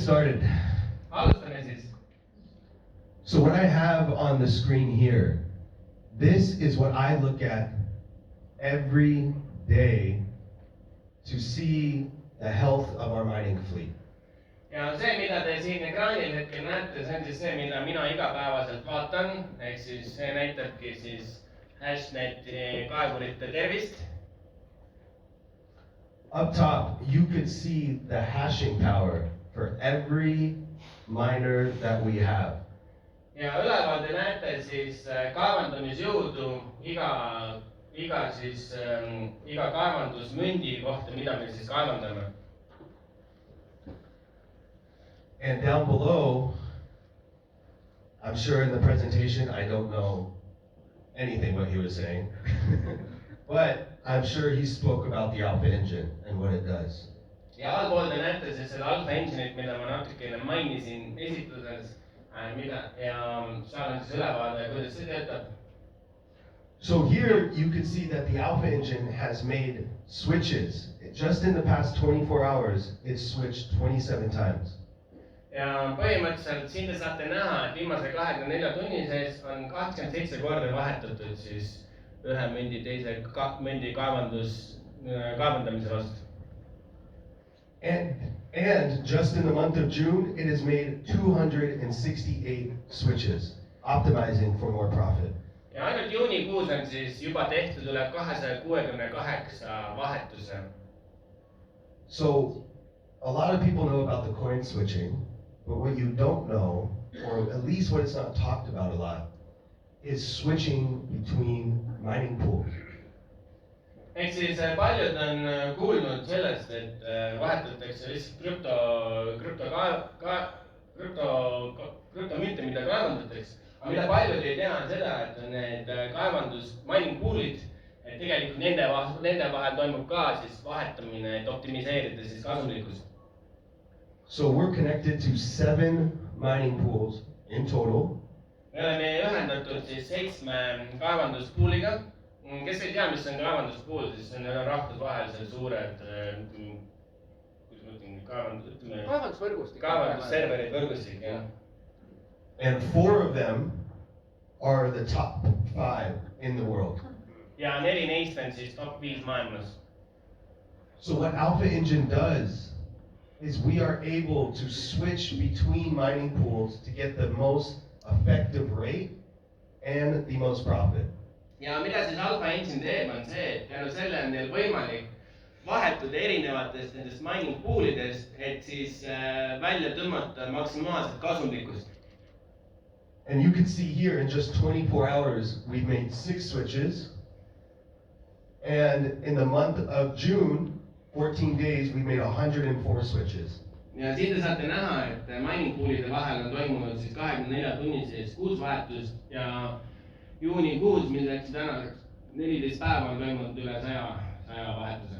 get started. Alustame siis. So what I have on the screen here, this is what I look at every day to see the health of our mining fleet. Ja see, mida te siin ekraanil hetkel näete, see on siis see, mida mina igapäevaselt vaatan, ehk siis see näitabki siis Hashneti kaevurite tervist. Up top, you could see the hashing power for every miner that we have. Ja üleval te näete siis kaevandamisjõudu iga kaevandusmündi kohta, mida me siis kaevandame. And down below, I'm sure in the presentation, I don't know anything what he was saying, but I'm sure he spoke about the Alpha engine and what it does. Ja allpool te näete siis seda Alpha engine'it, mida ma natukene mainisin esitluses, ja seal on siis ülevaade, kuidas see töötab. So here you can see that the Alpha engine has made switches. Just in the past 24 hours, it's switched 27 times. Ja põhimõtteliselt siin te saate näha, et viimase 24 tunni sees on 27 korda vahetatud siis ühe mündi teise mündi kaevandamise vastu. And just in the month of June, it has made 268 switches, optimizing for more profit. Ja ainult juunikuus on siis juba tehtud üle 268 vahetuse. So a lot of people know about the coin switching, but what you don't know, or at least what it's not talked about a lot, is switching between mining pools. Ehk siis paljud on kuulnud sellest, et vahetatakse lihtsalt krüptomünte, mida kaevandatakse. Aga mida paljud ei tea on seda, et on need mining pool'id, et tegelikult nende vahel toimub ka siis vahetamine, et optimiseerida siis kasumlikkust. So we're connected to 7 mining pools in total. Me oleme ühendatud siis 7 kaevanduspooliga. Kes ei tea, mis on kaevanduspool, siis on rahvusvahelised suured kaevandusserverid, võrgustik, jah. And 4 of them are the top 5 in the world. Ja 4 neist on siis top 5 maailmas. So what Alpha Engine does is we are able to switch between mining pools to get the most effective rate and the most profit. Ja mida siis Alpha Engine teeb on see, et tänu selle on neil võimalik vahetuda erinevatest nendest mining poolidest, et siis välja tõmmata maksimaalselt kasumlikkust. And you can see here in just 24 hours, we've made 6 switches. And in the month of June, 14 days, we made 104 switches. Ja siin te saate näha, et mining poolide vahel on toimunud siis 24 tunni sees 6 vahetust ja juunikuus, milleks tänaseks 14 päeva on toimunud üle 100 vahetuse.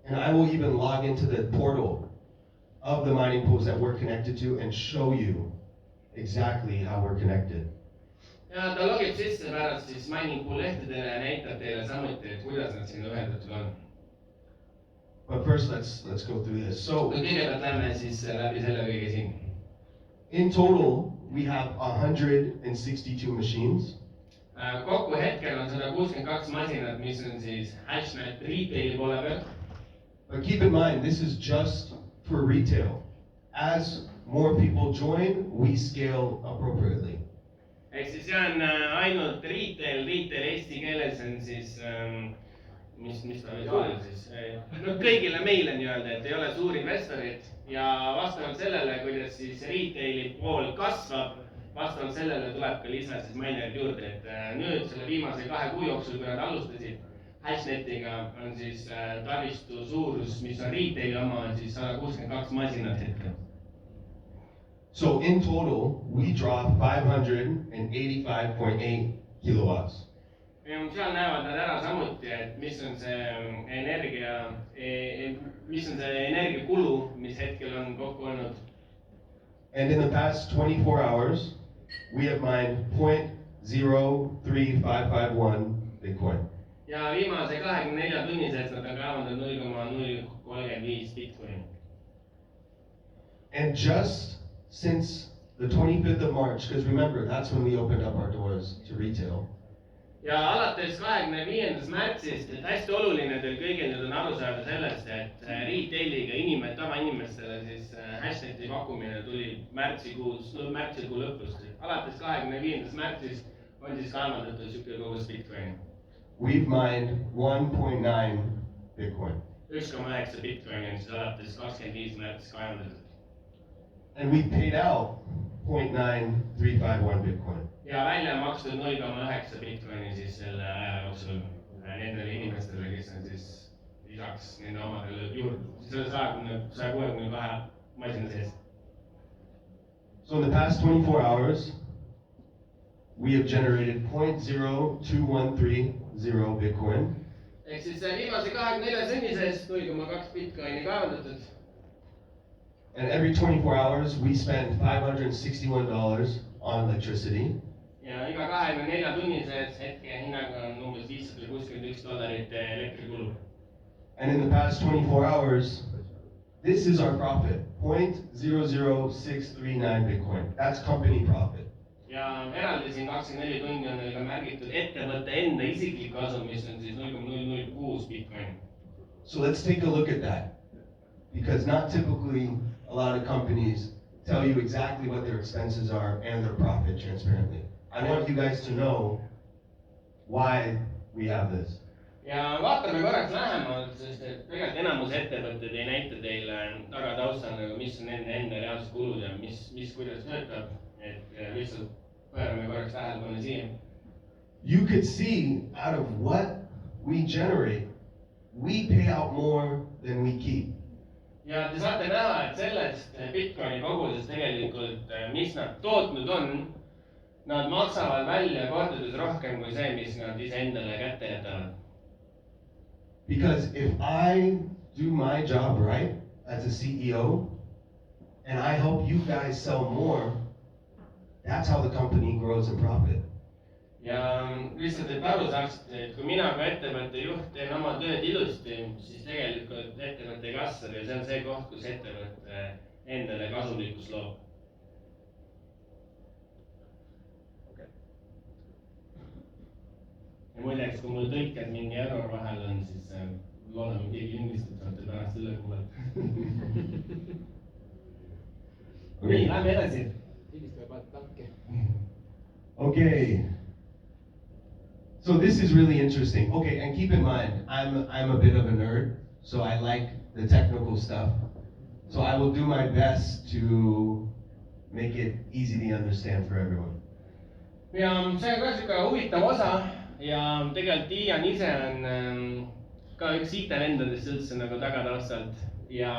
And I will even log into the portal of the mining pools that we're connected to and show you exactly how we're connected. Ja ta logib sisse pärast siis mining pool lehtedele ja näitab teile samuti, et kuidas nad sinna ühendatud on. But first, let's go through this. So, kõigepealt lähme siis läbi selle kõige siin. In total, we have 162 machines. Kokku hetkel on 162 masinat, mis on siis Hashnet retaili poole peal. But keep in mind, this is just for retail. As more people join, we scale appropriately. Ehk siis see on ainult retail eesti keeles on siis, mis ta nüüd on siis, no kõigile meile nii-öelda, et ei ole suur investorid ja vastavalt sellele, kuidas siis retaili pool kasvab, vastavalt sellele tuleb ka lisa siis minerid juurde, et nüüd selle viimase 2 kuu jooksul, kui nad alustasid Hashnetiga, on siis taristu suurus, mis on retaili oma, on siis 162 masinat hetkel. So in total, we draw 585.8 kilowatts. Ja seal näevad nad ära samuti, et mis on see energiakulu, mis hetkel on kokku olnud. And in the past 24 hours, we have mined 0.03551 Bitcoin. Ja viimase 24 tunni sees nad on kaevandanud 0,035 Bitcoin. And just since the 25th of March, because remember, that's when we opened up our doors to retail. ja alates 25. märtsist, et hästi oluline teil kõigil nüüd on aru saada sellest, et retailiga tavainimestele siis hashtagi pakkumine tuli märtsikuu lõpust. Alates 25. märtsist on siis kaevandatud siuke kogus Bitcoini. We've mined 1.9 Bitcoin. 1,9 Bitcoini on siis alates 25. märtsis kaevandatud. And we paid out 0.9351 Bitcoin. Ja välja makstud 0,9 Bitcoini siis selle aja jooksul nendele inimestele, kes on siis lisaks nende omadele juurde, selle 162 masina sees. So in the past 24 hours, we have generated 0.02130 Bitcoin. Ehk siis viimase 24 tunni sees 0,2 Bitcoini kaevandatud. And every 24 hours, we spend $561 on electricity. Ja iga 24 tunni sees hetke hinnaga on umbes $561 elektrikulu. And in the past 24 hours, this is our profit, 0.00639 Bitcoin. That's company profit. Ja eraldi siin 24 tundi on neil ka märgitud ettevõtte enda isiklik kasum, mis on siis 0,006 Bitcoin. So let's take a look at that. Because not typically a lot of companies tell you exactly what their expenses are and their profit transparently. I want you guys to know why we have this. Ja vaatame korraks lähemalt, sest et tegelikult enamus ettevõtted ei näita teile tagatausta, mis on nende enda reaalsed kulud ja mis kuidas töötab, et lihtsalt pöörame korraks tähelepanu siia. You could see out of what we generate, we pay out more than we keep. Ja te saate näha, et sellest Bitcoini kogusest tegelikult, mis nad tootnud on, nad maksavad välja kordades rohkem kui see, mis nad iseendale kätte jätavad. Because if I do my job right as a CEO, and I help you guys sell more, that's how the company grows in profit. Ja lihtsalt, et aru saaksite, et kui mina kui ettevõtte juht teen oma tööd ilusti, siis tegelikult ettevõtte kasvab ja see on see koht, kus ettevõtte endale kasumlikkus loob. Ja muideks, kui mul tõlked mingi error vahel on, siis loodame keegi inglistit saate pärast üle kuulata. Nii, lähme edasi. Okay. So this is really interesting. Okay, and keep in mind, I'm a bit of a nerd, so I like the technical stuff. So I will do my best to make it easy to understand for everyone. Ja see on ka siuke huvitav osa ja tegelikult Ian ise on ka üks IT-vendadest üldse nagu tagataustalt ja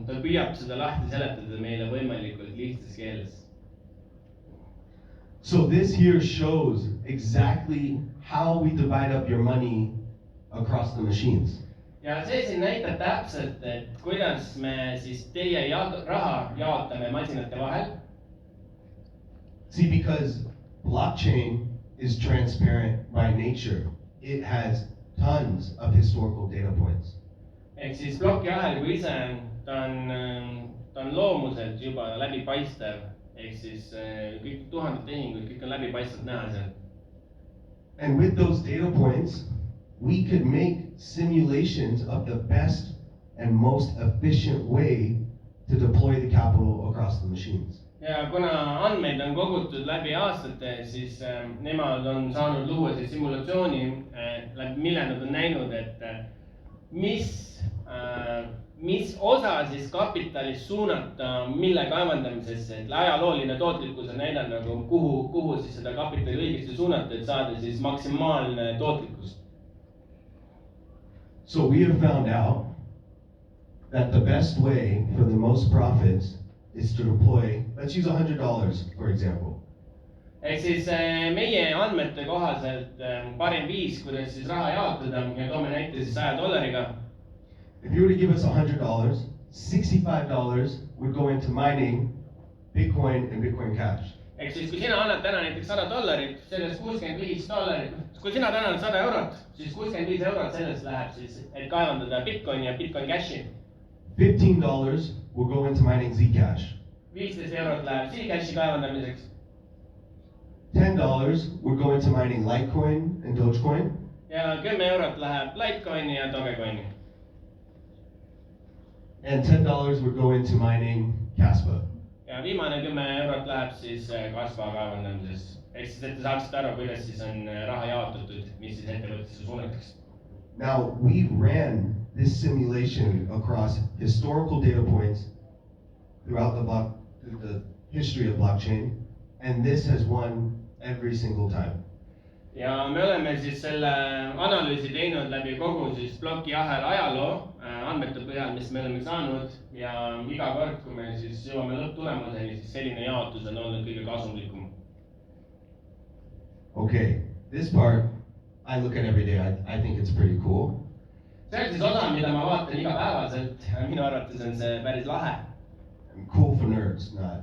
ta püüab seda lahti seletada meile võimalikult lihtsas keeles. So this here shows exactly how we divide up your money across the machines. Ja see siin näitab täpselt, et kuidas me siis teie raha jaotame masinate vahel. See, because blockchain is transparent by nature. It has tons of historical data points. Ehk siis plokiahel kui ise, ta on loomuselt juba läbipaistev. Ehk siis kõik tuhanded tehingud, kõik on läbipaistvalt näha seal. And with those data points, we could make simulations of the best and most efficient way to deploy the capital across the machines. Ja kuna andmeid on kogutud läbi aastate, siis nemad on saanud luua siis simulatsiooni, mille nad on näinud, et mis osa siis kapitalist suunata mille kaevandamisesse, et ajalooline tootlikkus on näidanud, kuhu siis seda kapitali õigesti suunata, et saada siis maksimaalne tootlikkus. So we have found out that the best way for the most profits is to deploy, let's use $100 for example. Ehk siis meie andmete kohaselt parim viis, kuidas siis raha jaotada ja toome näite siis $100. If you were to give us $100, $65 would go into mining Bitcoin and Bitcoin Cash. Ehk siis kui sina annad täna näiteks $100, sellest $65, kui sina täna annad 100 eurot, siis 65 eurot sellest läheb siis, et kaevandada Bitcoin ja Bitcoin Cashi. $15 will go into mining Zcash. 15 eurot läheb Zcashi kaevandamiseks. $10 would go into mining Litecoin and Dogecoin. Ja 10 eurot läheb Litecoini ja Dogecoini. And $10 would go into mining Caspa. Ja viimane 10 eurot läheb siis Kaspa kaevandamises. Ehk siis, et te saaksite aru, kuidas siis on raha jaotatud, mis siis ettevõttesse suunatakse. Now, we ran this simulation across historical data points throughout the history of blockchain, and this has won every single time. Ja me oleme siis selle analüüsi teinud läbi kogu siis plokiahela ajaloo andmete põhjal, mis me oleme saanud ja iga kord, kui me siis jõuame lõpptulemuseni, siis selline jaotus on olnud kõige kasumlikum. Okay, this part I look at every day. I think it's pretty cool. See on siis osa, mida ma vaatan igapäevaselt. Minu arvates on see päris lahe. Cool for nerds, not.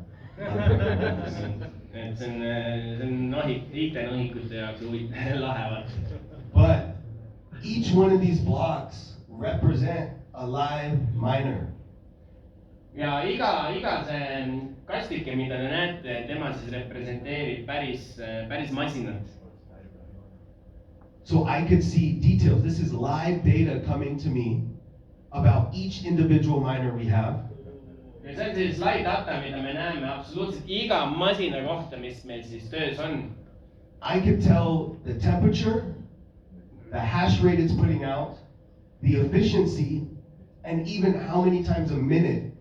Et see on IT-nohikute jaoks lahe vaata. But each one of these blocks represent a live miner. Ja iga see kastike, mida te näete, tema siis representeerib päris masinat. So I could see details. This is live data coming to me about each individual miner we have. Ja see on siis live data, mida me näeme absoluutselt iga masina kohta, mis meil siis töös on. I could tell the temperature, the hash rate it's putting out, the efficiency, and even how many times a minute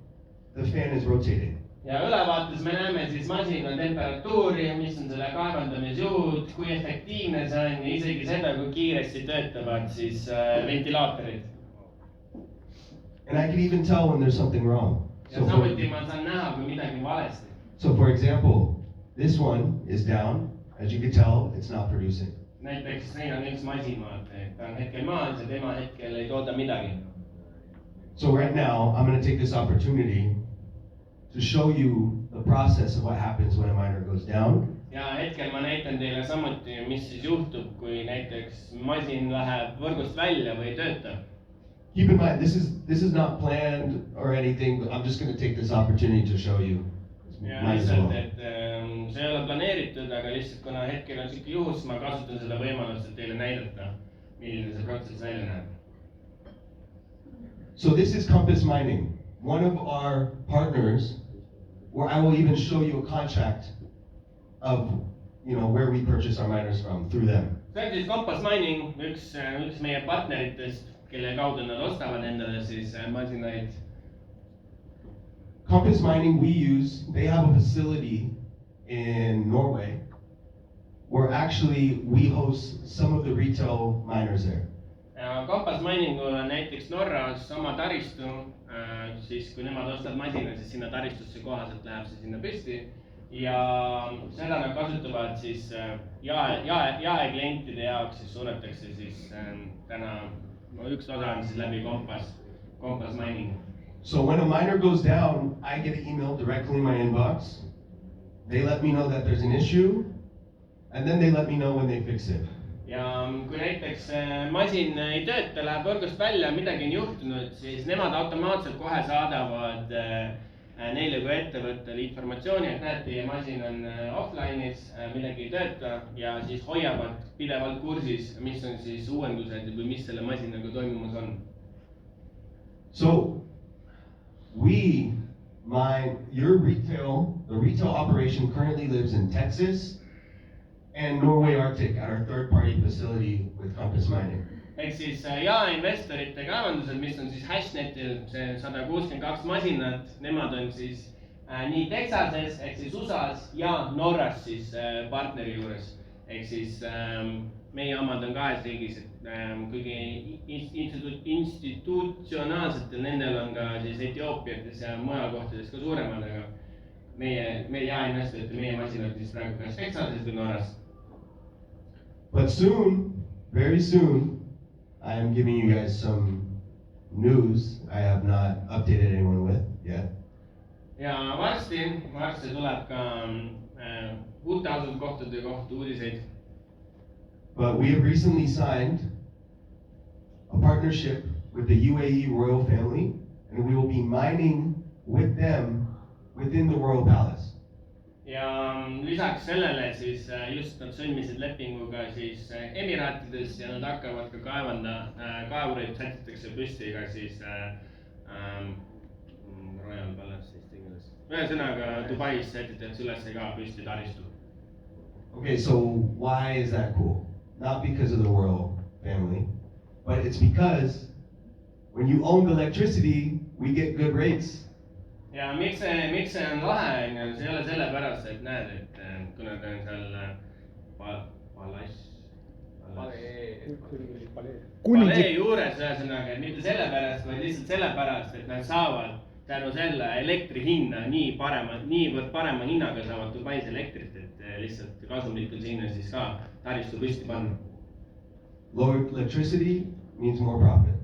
the fan is rotating. Ja ülevaates me näeme siis masina temperatuuri, mis on selle kaevandamisjõud, kui efektiivne see on ja isegi seda, kui kiiresti töötavad siis ventilaatorid. And I can even tell when there's something wrong. Ja samuti ma saan näha, kui midagi on valesti. So for example, this one is down. As you can tell, it's not producing. Näiteks siin on üks masin, et ta on hetkel maas ja tema hetkel ei tooda midagi. So right now, I'm going to take this opportunity to show you the process of what happens when a miner goes down. Ja hetkel ma näitan teile samuti, mis siis juhtub, kui näiteks masin läheb võrgust välja või ei tööta. Keep in mind, this is not planned or anything, but I'm just going to take this opportunity to show you. Ja lihtsalt, et see ei ole planeeritud, aga lihtsalt kuna hetkel on siuke juhus, ma kasutan seda võimalust, et teile näidata, milline see protsess välja näeb. So this is Compass Mining, one of our partners, where I will even show you a contract of, where we purchase our miners from through them. See on siis Compass Mining, üks meie partneritest, kelle kaudu nad ostavad endale siis masinaid. Compass Mining they have a facility in Norway where actually we host some of the retail miners there. Ja Compass Miningul on näiteks Norras oma taristu, siis kui nemad ostavad masina, siis sinna taristusse kohaselt läheb see sinna püsti. Ja seda nad kasutavad siis jaeklientide jaoks, siis suunatakse siis täna üks osa on siis läbi Compass Mining. So when a miner goes down, I get an email directly in my inbox. They let me know that there's an issue, and then they let me know when they fix it. Ja kui näiteks masin ei tööta, läheb võrgust välja, midagi on juhtunud, siis nemad automaatselt kohe saadavad neile kui ettevõttele informatsiooni, et näed, teie masin on offline'is, midagi ei tööta ja siis hoiavad pidevalt kursis, mis on siis uuendused või mis selle masinaga toimumas on. So the retail operation currently lives in Texas and Norway Arctic at our third-party facility with Compass Mining. Ehk siis jaeinvestorite kaevandused, mis on siis Hashnetil, see 162 masinat, nemad on siis nii Texases ehk siis USAs ja Norras siis partneri juures. Ehk siis meie omad on kahes riigis, et kõige institutsionaalsetel nendel on ka siis Etioopiates ja mujal kohtades ka suuremad, aga meie jaeinvestorite, meie masinad siis praegu kas Texases või Norras. But soon, very soon, I am giving you guys some news I have not updated anyone with yet. Ja varsti tuleb ka uute asukohtade kohta uudiseid. But we have recently signed a partnership with the UAE royal family, and we will be mining with them within the royal palace. ja lisaks sellele siis just nad sõlmisid lepinguga siis Emiraatides ja nad hakkavad ka kaevureid sätitakse püsti ka siis Royal Palace eesti keeles. Ühesõnaga Dubais sätitakse üles ka püsti taristu. Okay, so why is that cool? Not because of the royal family, but it's because when you own the electricity, we get good rates. ja miks see on lahe, see ei ole sellepärast, et näed, et kuna ta on seal palee juures, ühesõnaga, et mitte sellepärast, vaid lihtsalt sellepärast, et nad saavad tänu selle elektri hinna niivõrd parema hinnaga saavad Dubais elektrit, et lihtsalt kasumlik on sinna siis ka taristu püsti panna. Lower electricity means more profit.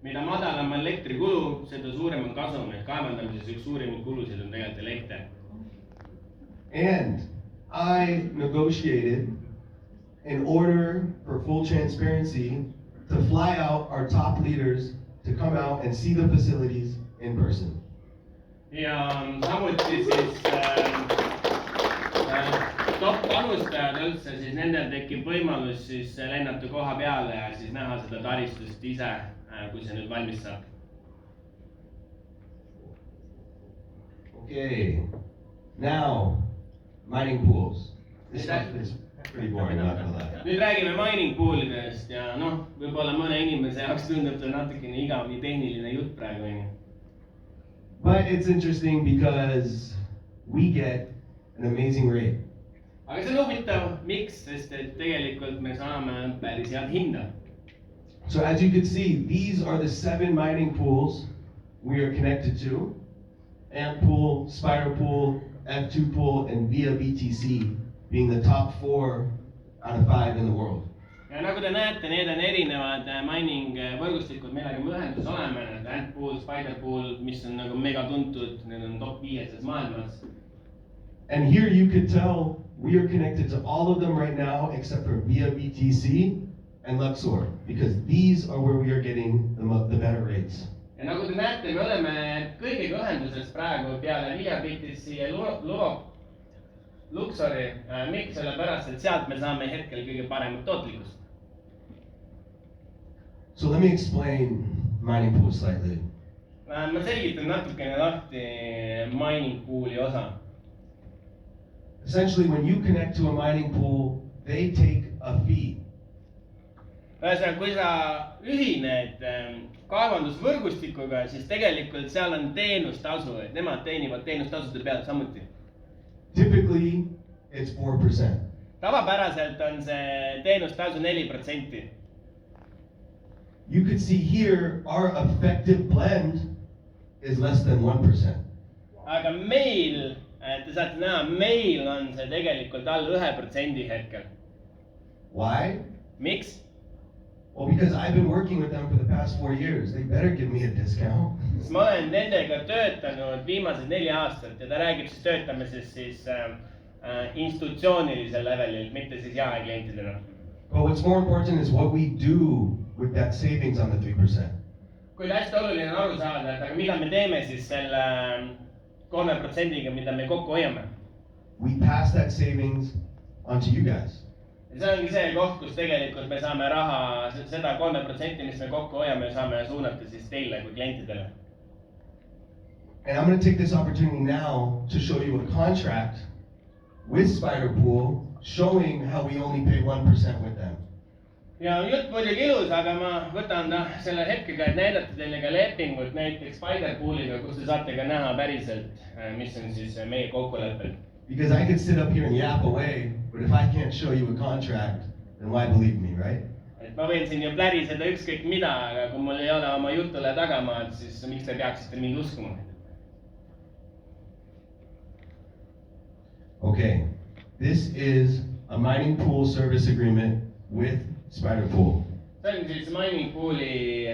Mida madalam elektrikulu, seda suurem on kasum, et kaevandamises üks suurimaid kulusid on tegelikult elekter. And I negotiated in order for full transparency to fly out our top leaders to come out and see the facilities in person. Ja samuti siis top panustajad üldse, siis nendel tekib võimalus siis lennata koha peale ja siis näha seda taristust ise, kui see nüüd valmis saab. Okay, now mining pools. This is pretty boring, not gonna lie. Nüüd räägime mining poolidest ja noh, võib-olla mõne inimese jaoks tundub see natukene igav nii tehniline jutt praegu. But it's interesting because we get an amazing rate. Aga see on huvitav, miks, sest et tegelikult me saame päris head hinda. So as you can see, these are the 7 mining pools we are connected to. Ant Pool, Spider Pool, F2 Pool, and Via BTC being the top 4 out of 5 in the world. Ja nagu te näete, need on erinevad mining võrgustikud, millega me ühendus oleme. Ant Pool, Spider Pool, mis on nagu mega tuntud, need on top 5 maailmas. And here you could tell we are connected to all of them right now except for Via BTC and Luxor, because these are where we are getting the better rates. Ja nagu te näete, me oleme kõigiga ühenduses praegu peale Via BTC ja Luxori. Miks? Sellepärast, et sealt me saame hetkel kõige paremat tootlikkust. So let me explain mining pool slightly. Ma selgitan natukene lahti mining pooli osa. Essentially, when you connect to a mining pool, they take a fee. Ühesõnaga, kui sa ühined kaevandusvõrgustikuga, siis tegelikult seal on teenustasu, et nemad teenivad teenustasude pealt samuti. Typically, it's 4%. Tavapäraselt on see teenustasu 4%. You could see here, our effective blend is less than 1%. Aga meil, te saate näha, meil on see tegelikult all 1% hetkel. Why? Miks? Well, because I've been working with them for the past 4 years. They better give me a discount. Ma olen nendega töötanud viimased 4 aastat ja ta räägib siis töötamisest siis institutsioonilisel levelil, mitte siis jaeklientidena. But what's more important is what we do with that savings on the 3%. Kuid hästi oluline on aru saada, et aga mida me teeme siis selle 3%-ga, mida me kokku hoiame. We pass that savings on to you guys. Ja see ongi see koht, kus tegelikult me saame raha, seda 3%, mis me kokku hoiame, saame suunata siis teile kui klientidele. And I'm going to take this opportunity now to show you a contract with Spider Pool showing how we only pay 1% with them. Ja jutt muidugi ilus, aga ma võtan selle hetkega, et näidata teile ka lepingut näiteks Spider Pooliga, kus te saate ka näha päriselt, mis on siis meie kokkuleppel. Because I could sit up here and yap away, but if I can't show you a contract, then why believe me, right? Et ma võin siin ju pläriseda ükskõik mida, aga kui mul ei ole oma jutule tagamaad, siis miks te peaksite mind uskuma? Okay, this is a mining pool service agreement with Spider Pool. See on siis mining pooli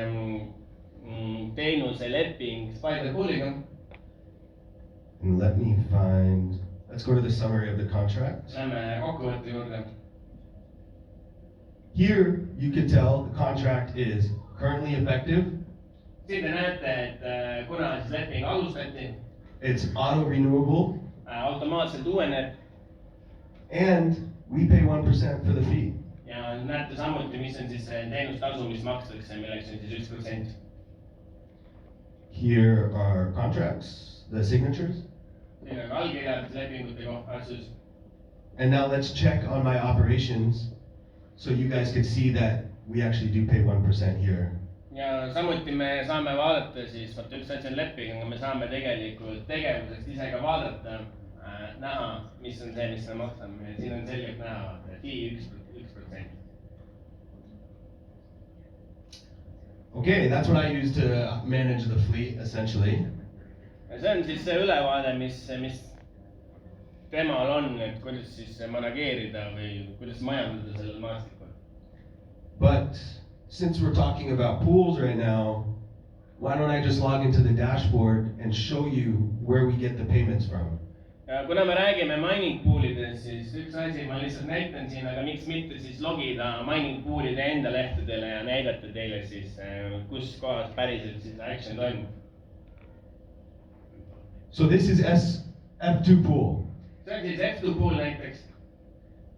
teenuse leping Spider Pooliga. And let me find, let's go to the summary of the contract. Lähme kokkuvõtte juurde. Here you can tell the contract is currently effective. Siin te näete, et kuna siis leping alustati. It's auto-renewable, automaatselt uueneb and we pay 1% for the fee. ja näete samuti, mis on siis see teenustasu, mis makstakse, milleks on siis 1%. Here are contracts, the signatures. Siin on allkirjad lepingute kohtasus. And now let's check on my operations so you guys can see that we actually do pay 1% here. Ja samuti me saame vaadata siis, vaata üks asi on leping, aga me saame tegelikult tegevuseks ise ka vaadata, näha, mis on see, mis me maksame. Ja siin on selgelt näha, fee 1%. Okay, that's what I use to manage the fleet essentially. Ja see on siis see ülevaade, mis temal on, et kuidas siis manageerida või kuidas majandada sellel maastikul. But since we're talking about pools right now, why don't I just log into the dashboard and show you where we get the payments from? Ja kuna me räägime mining poolidest, siis üks asi, ma lihtsalt näitan siin, aga miks mitte siis logida mining poolide enda lehtedele ja näidata teile siis, kus kohas päriselt siis action toimub. So this is F2 pool. See on siis F2 pool näiteks.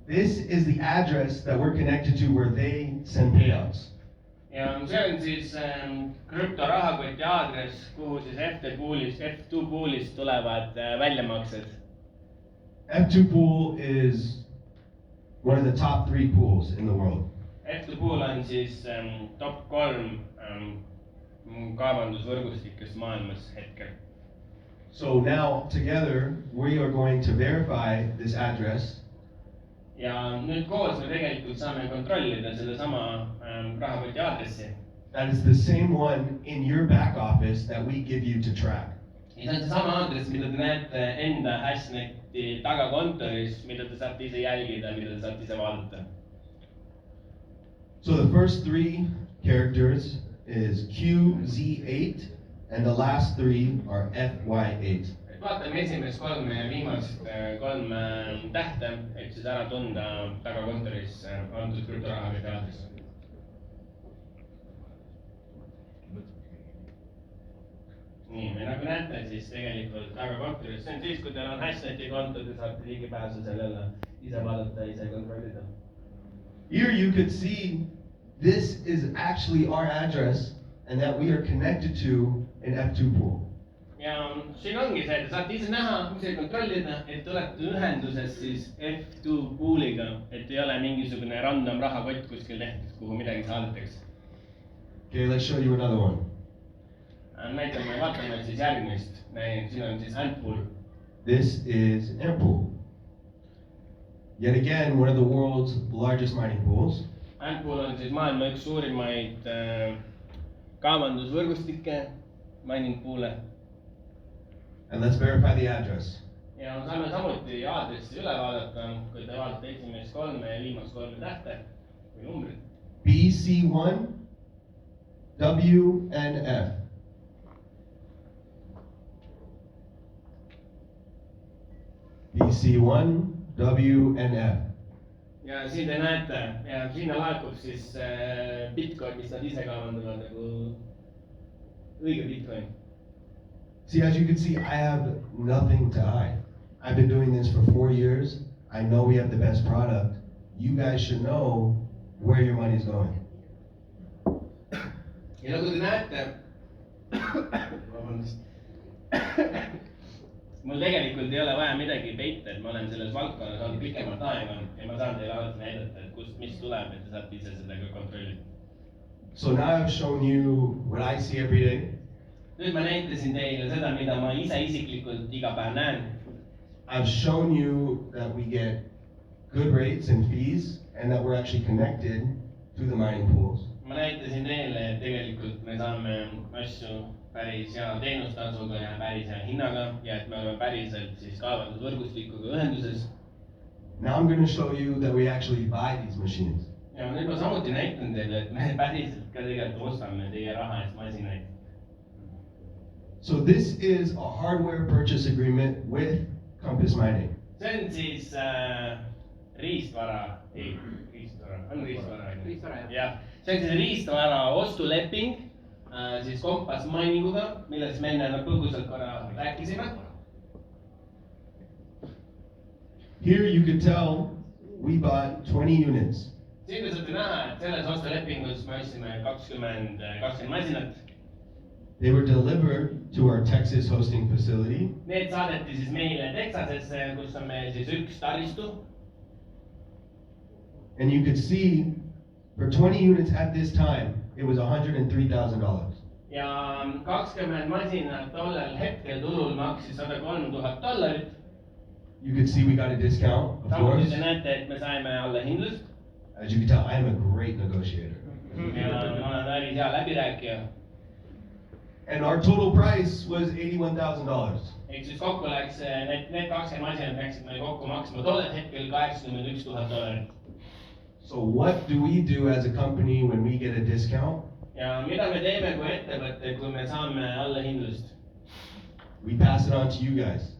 This is the address that we're connected to where they send payouts. Ja see on siis krüptorahakoti aadress, kuhu siis F2 poolist tulevad väljamaksed. F2 pool is one of the top 3 pools in the world. F2 pool on siis top 3 kaevandusvõrgustikest maailmas hetkel. So now together we are going to verify this address. Ja nüüd koos me tegelikult saame kontrollida sedasama rahakoti aadressi. That is the same one in your back office that we give you to track. Ja see on seesama aadress, mida te näete enda Hashneti tagakontoris, mida te saate ise jälgida, mida te saate ise vaadata. So the first 3 characters is QZ8 and the last 3 are FY8. Vaatame esimest 3 ja viimast 3 tähte, et siis ära tunda tagakontoris antud krüptorahakoti aadress. Nii, me nagu näete, siis tegelikult tagakontoris, see on siis, kui teil on Hashneti konto, te saate ligipääsu sellele ise vaadata, ise kontrollida. Here you could see this is actually our address and that we are connected to an F2 pool. Ja siin ongi see, te saate ise näha, ise kontrollida, et te olete ühenduses siis F2 pooliga, et ei ole mingisugune random rahakott kuskil tehtud, kuhu midagi saadetakse. Okay, let's show you another one. Näitame, vaatame siis järgmist. Siin on siis Antpool. This is Antpool. Yet again, one of the world's largest mining pools. Antpool on siis maailma üks suurimaid kaevandusvõrgustikke, mining poole. And let's verify the address. Ja saame samuti aadressi üle vaadata, kui te vaatate esimest 3 ja viimast 3 tähte või numbrit. BC1 WNF. BC1 WNF. Ja siin te näete, ja sinna laekub siis Bitcoin, mis nad ise kaevandavad nagu õige Bitcoin. See, as you can see, I have nothing to hide. I've been doing this for 4 years. I know we have the best product. You guys should know where your money is going. Ja nagu te näete, vabandust, mul tegelikult ei ole vaja midagi peita, et ma olen selles valdkonnas olnud pikemalt aega ja ma saan teile alati näidata, et kust, mis tuleb, et te saate ise seda ka kontrollida. So now I've shown you what I see every day. Nüüd ma näitasin teile seda, mida ma ise isiklikult iga päev näen. I've shown you that we get good rates and fees and that we're actually connected to the mining pools. Ma näitasin teile, et tegelikult me saame asju päris hea teenustasuga ja päris hea hinnaga ja et me oleme päriselt siis kaevandusvõrgustikuga ühenduses. Now I'm going to show you that we actually buy these machines. Ja nüüd ma samuti näitan teile, et me päriselt ka tegelikult ostame teie raha eest masinaid. So this is a hardware purchase agreement with Compass Mining. See on siis riistvara, on riistvara, jah. See on siis riistvara ostuleping siis Compass Mininguga, millest me enne põgusalt korra rääkisime. Here you could tell we bought 20 units. siin te saate näha, et selles ostulepingus me ostsime 20 masinat. They were delivered to our Texas hosting facility. Need saadeti siis meile Texasesse, kus on meil siis üks taristu. And you could see for 20 units at this time, it was $103,000. Ja 20 masinat tollel hetkel turul maksis $103,000. You could see we got a discount, of Samuti course. te näete, et me saime allahindlust. As you can tell, I am a great negotiator. Ja ma olen päris hea läbirääkija. And our total price was $81,000. Ehk siis kokku läks, need 20 masinat läksid meil kokku maksma tollel hetkel $81,000. So what do we do as a company when we get a discount? Ja mida me teeme kui ettevõte, kui me saame allahindlust? We pass it on to you guys.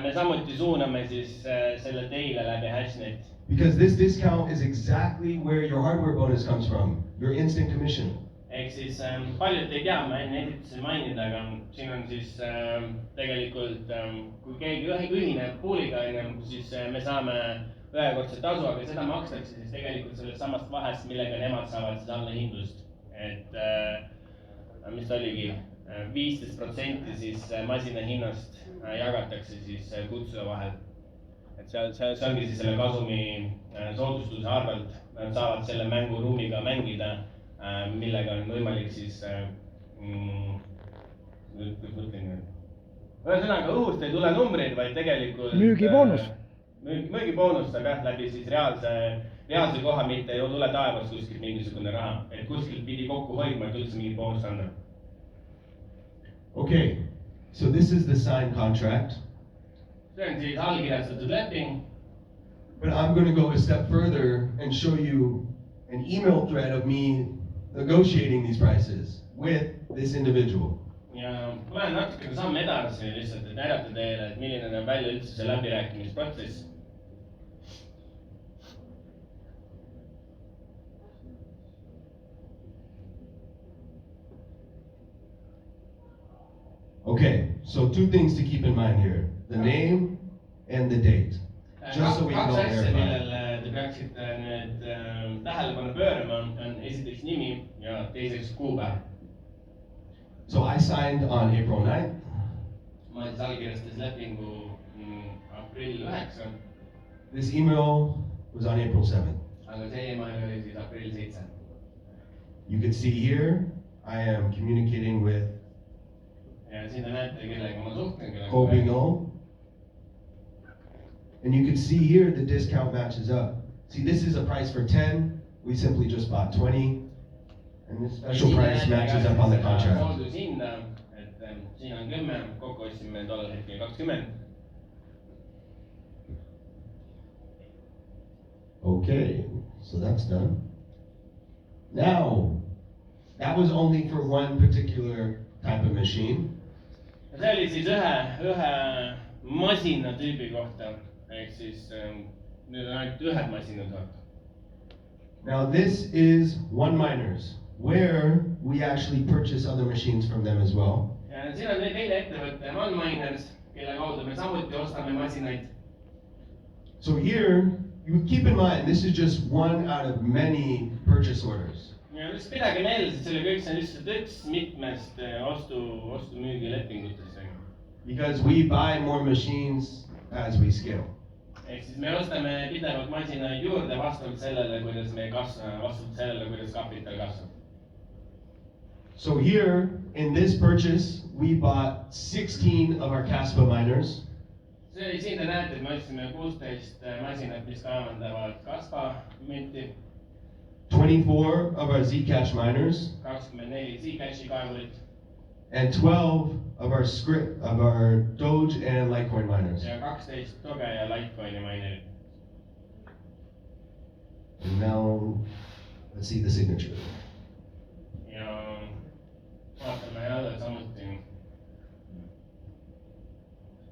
Me samuti suuname siis selle teile läbi Hashnet. Because this discount is exactly where your hardware bonus comes from, your instant commission. Ehk siis paljud ei tea, ma enne esitasin mainida, aga siin on siis tegelikult, kui keegi ühineb pooliga, siis me saame ühekordset tasu, aga seda makstakse siis tegelikult sellest samast vahest, millega nemad saavad siis allahindlust. Et mis ta oligi, 15% siis masina hinnast jagatakse siis kutsuja vahel. Et see ongi siis selle kasumi soodustuse arvelt, nad saavad selle mänguruumiga mängida, millega on võimalik siis, ühesõnaga õhust ei tule numbreid, vaid tegelikult müügiboonus. Müügiboonus saab jah läbi siis reaalse koha, mitte ei tule taevast kuskilt mingisugune raha, et kuskilt pidi kokku hoidma, et üldse mingit boonust anda. Okay, so this is the signed contract. See on siis allkirjastatud leping. But I'm going to go a step further and show you an email thread of me negotiating these prices with this individual. Ja ma lähen natuke samme edasi lihtsalt, et näidata teile, et milline on välja üldse see läbirääkimisprotsess. Okay, so two things to keep in mind here. The name and the date. Just so we Kaks don't asja, verify. millele te peaksite nüüd tähelepanu pöörama, on esiteks nimi ja teiseks kuupäev. So I signed on April 9th. Ma siis allkirjastasin lepingu aprill 9, This email was on April 7th. aga see email oli siis aprill 7. You can see here, I am communicating with Ja siin te näete, kellega ma suhtlen, kellega ma Kobe räägin. Null. And you can see here the discount matches up. See, this is a price for 10. We simply just bought 20. And this special price matches up on the contract. Soodushinda, et siin on 10, kokku ostsime tollel hetkel 20. Okay, so that's done. Now, that was only for one particular type of machine. Ja see oli siis ühe masinatüübi kohta, ehk siis nüüd on ainult ühed masinad vaata. Now, this is One Miners, where we actually purchase other machines from them as well. Ja siin on teine ettevõte, OneMiners, kelle kaudu me samuti ostame masinaid. So here, you keep in mind, this is just one out of many purchase orders. Ja just pidage meeles, et selle kõik see on lihtsalt üks mitmest ostu-müügilepingutest. Because we buy more machines as we scale. Ehk siis me ostame pidevalt masinaid juurde vastavalt sellele, kuidas me kasvame, vastavalt sellele, kuidas kapital kasvab. So here, in this purchase, we bought 16 of our Caspa miners. Siin te näete, et me ostsime 16 masinat, mis kaevandavad Kaspa münti, 24 of our Zcash miners, 24 Zcashi kaevurit and 12 of our Doge and Litecoin miners. ja 12 Doge ja Litecoini minerit. And now, let's see the signature. Ja vaatame jälle samuti.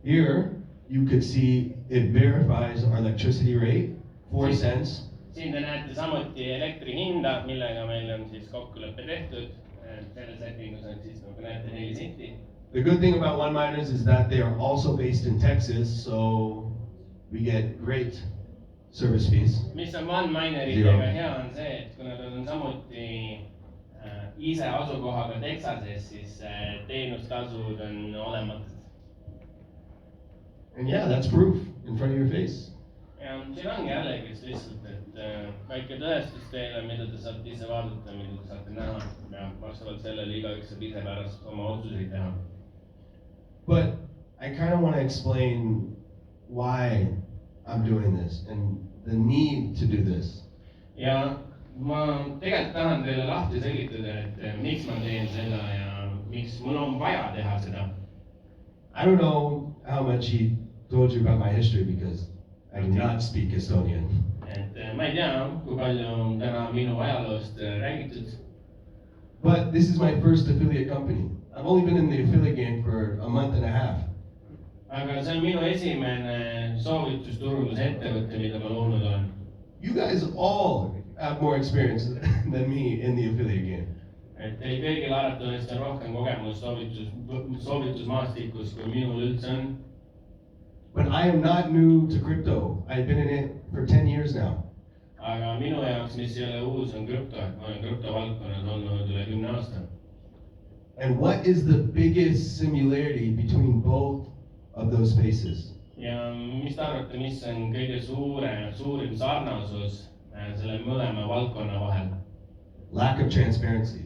Here, you could see it verifies our electricity rate, 4 cents. Siin te näete samuti elektri hinda, millega meil on siis kokkuleppe tehtud. Selles lepingus on siis, nagu näete, 4 senti. The good thing about One Miners is that they are also based in Texas, so we get great service fees. mis on OneMineritega hea on see, et kuna nad on samuti ise asukohaga Texases, siis teenustasud on olematud. And yeah, that's proof in front of your face. Ja siin ongi jällegi lihtsalt, et väike tõestus teile, mida te saate ise vaadata, mida te saate näha ja vastavalt sellele igaüks saab ise pärast oma otsuseid teha. But I kind of want to explain why I'm doing this and the need to do this. Ja ma tegelikult tahan teile lahti selgitada, et miks ma teen seda ja miks mul on vaja teha seda. I don't know how much he told you about my history because I do not speak Estonian. Et ma ei tea, kui palju on täna minu ajaloost räägitud. But this is my first affiliate company. I've only been in the affiliate game for a month and a half. Aga see on minu esimene soovitusturundusettevõte, mida ma loonud olen. You guys all have more experience than me in the affiliate game. Et teil kõigil arvatavasti on rohkem kogemust soovitusmaastikus, kui minul üldse on. But I am not new to crypto. I've been in it for 10 years now. Aga minu jaoks, mis ei ole uus, on krüpto. Ma olen krüptovaldkonnas olnud üle 10 aasta. And what is the biggest similarity between both of those spaces? Ja mis te arvate, mis on kõige suurim sarnasus selle mõlema valdkonna vahel? Lack of transparency.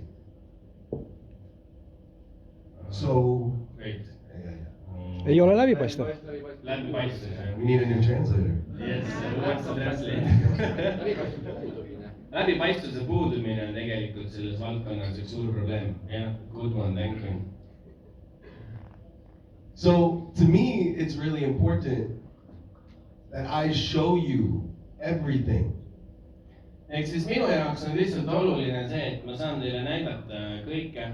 So, Great. Ei ole läbipaistev. Läbipaistvus. We need a new translator. Yes, what's the translate? Läbipaistvuse puudumine on tegelikult selles valdkonnas üks suur probleem. Yeah, good one, thank you. So, to me, it's really important that I show you everything. Ehk siis minu jaoks on lihtsalt oluline see, et ma saan teile näidata kõike.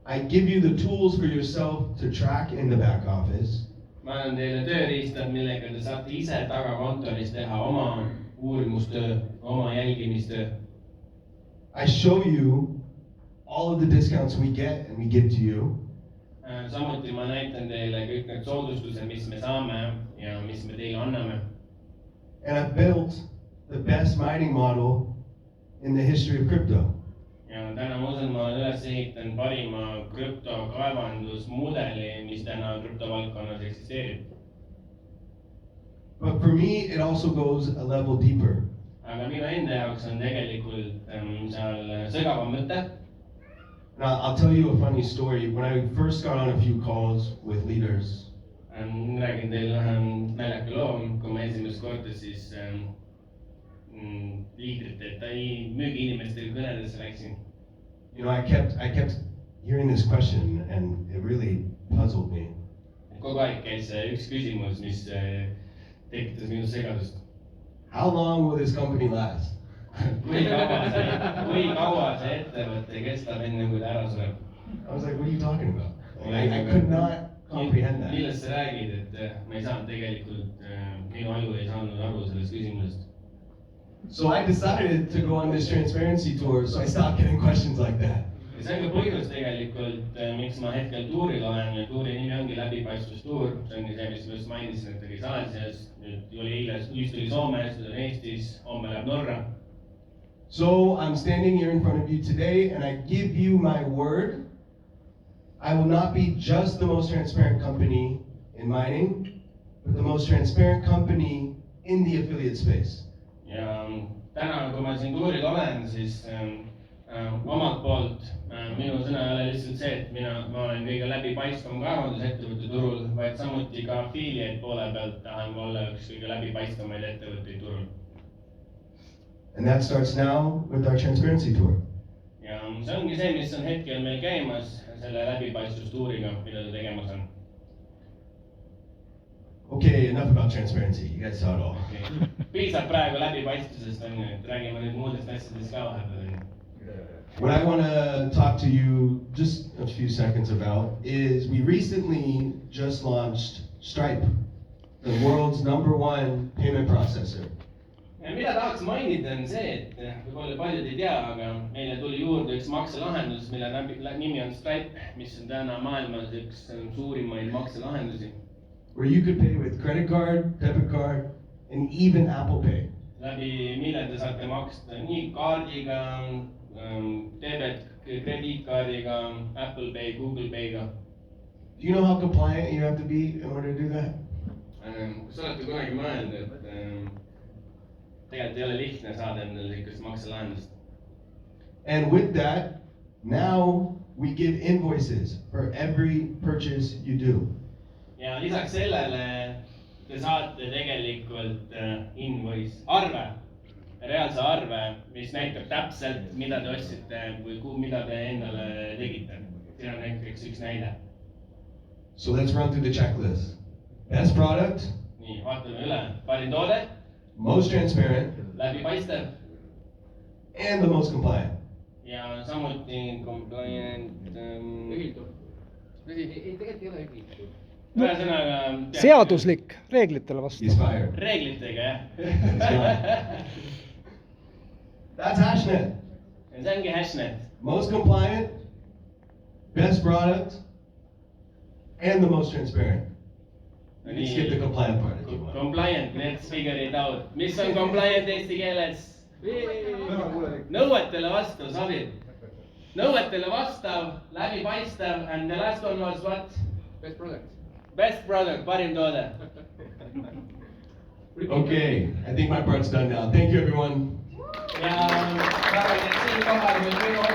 I give you the tools for yourself to track in the back office. Ma annan teile tööriistad, millega te saate ise tagakontoris teha oma uurimustöö, oma jälgimistöö. I show you all of the discounts we get and we give to you. Samuti ma näitan teile kõik need soodustused, mis me saame ja mis me teile anname. And I've built the best mining model in the history of crypto. Ja täna ma usun, ma olen üles ehitanud parima krüptokaevandusmudeli, mis täna krüptovaldkonnas eksisteerib. But for me, it also goes a level deeper. Aga minu enda jaoks on tegelikult seal sügavam mõte. And I'll tell you a funny story. When I first got on a few calls with leaders, Räägin teile ühe naljaka loo, kui ma esimest korda siis liidrite, müügiinimestega kõnedesse läksin. you know, I kept hearing this question and it really puzzled me. Kogu aeg käis üks küsimus, mis tekitas minu segadust. How long will this company last? Kui kaua see ettevõte kestab enne, kui ta ära sureb? I was like, what are you talking about? I could not comprehend that. Millest sa räägid, et ma ei saanud tegelikult, minu aju ei saanud aru sellest küsimusest. So I decided to go on this transparency tour, so I stopped getting questions like that. Ja see on ka põhjus tegelikult, miks ma hetkel tuuril olen ja tuuri nimi ongi läbipaistvustuur. See ongi see, mis ma just mainisin, et oli Saasias, nüüd oli eile, just oli Soomes, nüüd on Eestis, homme läheb Norra. So I'm standing here in front of you today and I give you my word. I will not be just the most transparent company in mining, but the most transparent company in the affiliate space. Ja täna, kui ma siin tuuril olen, siis omalt poolt minu sõna ei ole lihtsalt see, et ma olen kõige läbipaistvam kaevandusettevõtte turul, vaid samuti ka affiliate poole pealt tahan ma olla üks kõige läbipaistvamaid ettevõtteid turul. And that starts now with our transparency tour. Ja see ongi see, mis on hetkel meil käimas selle läbipaistvustuuriga, mida ta tegemas on. Okay, enough about transparency. You guys saw it all. Okay. Piisab praegu läbipaistvusest, on ju, et räägime nüüd muudest asjadest ka vahepeal. What I want to talk to you just a few seconds about is we recently just launched Stripe, the world's #1 payment processor. Ja mida tahaks mainida on see, et võib-olla paljud ei tea, aga meile tuli juurde üks makselahendus, mille nimi on Stripe, mis on täna maailmas üks suurimaid makselahendusi. where you could pay with credit card, debit card, and even Apple Pay. läbi mille te saate maksta nii kaardiga, krediitkaardiga, Apple Pay, Google Pay'ga. Do you know how compliant you have to be in order to do that? Kas olete kunagi mõelnud, et tegelikult ei ole lihtne saada endale niisugust makselahendust? And with that, now we give invoices for every purchase you do. Ja lisaks sellele te saate tegelikult invoice, reaalse arve, mis näitab täpselt, mida te ostsite või mida te endale tegite. Siin on näiteks üks näide. So let's run through the checklist. Best product. Nii, vaatame üle. Parim toode. Most transparent. Läbipaistev. And the most compliant. Ja samuti compliant. Ühilduv. Ei, tegelikult ei ole ühilduv. Ühesõnaga. Seaduslik, reeglitele vastu. He's fired. Reeglitega, jah. That's Hashnet. Ja see ongi Hashnet. Most compliant, best product, and the most transparent. You can skip the compliant part if you want. Compliant, let's figure it out. Mis on compliant eesti keeles? Nõuetele vastav, sobib. Nõuetele vastav, läbipaistev, and the last one was what? Best product. Best product, parim toode. Okay, I think my part's done now. Thank you, everyone. Ja ma arvan, et siinkohal võib minu